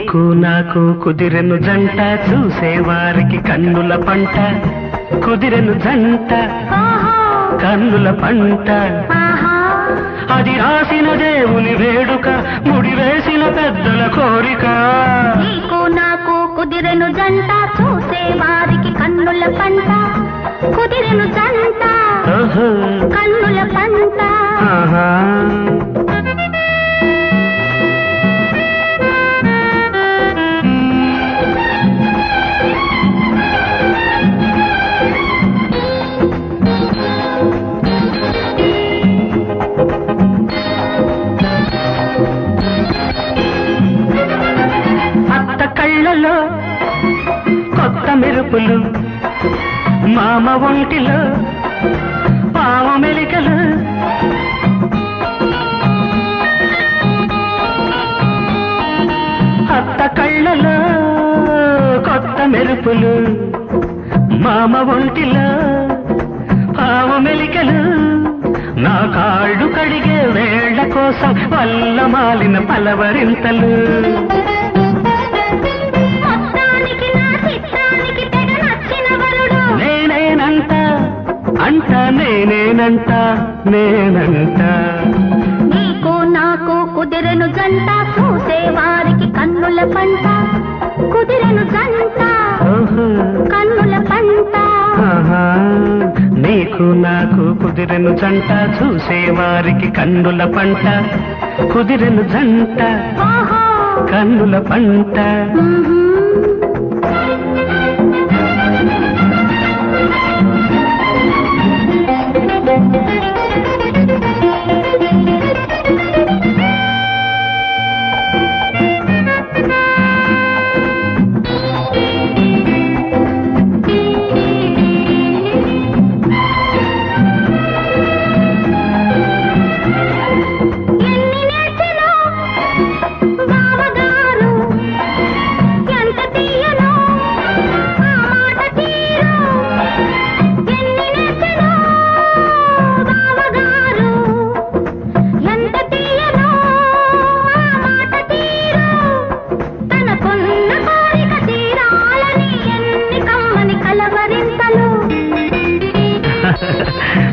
నీకు నాకు కుదిరెను జంట చూసేవారికి కన్నుల పంట కుదిరెను జంట కన్నుల పంట అది రాసిన దేవుని వేడుక ముడివేసిన పెద్దల కోరిక నీకు నాకు కుదిరెను జంట చూసేవారికి కన్నుల పంట కుదిరెను జంట కన్నుల పంట అత్త కళ్ళలో కొత్త మెరుపులు మామ ఒంటిలో పావ మెలికలు అత్త కళ్ళలో కొత్త మెరుపులు మామ ఒంటిలో పావ మెలికలు నా కాళ్ళు కడిగే వేళ్ల కోసం వల్ల మాలిన పలవరింతలు నేనేనంట అంట నేనేనంట నేనంట నీకు నాకు కుదిరెను జంట చూసేవారికి కన్నుల పంట కుదిరెను జంట కన్నుల పంట నీకు నాకు కుదిరెను జంట చూసేవారికి కన్నుల పంట కుదిరెను జంట కన్నుల పంట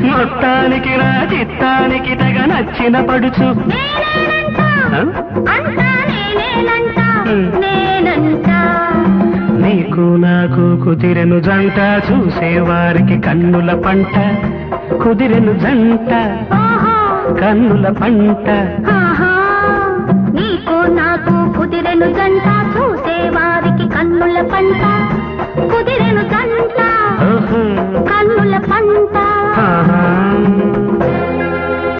మొత్తానికి నా చిత్తానికి తెగ నచ్చిన పడుచు నీకు నాకు కుదిరెను జంట చూసేవారికి కన్నుల పంట కుదిరెను జంట కన్నుల పంట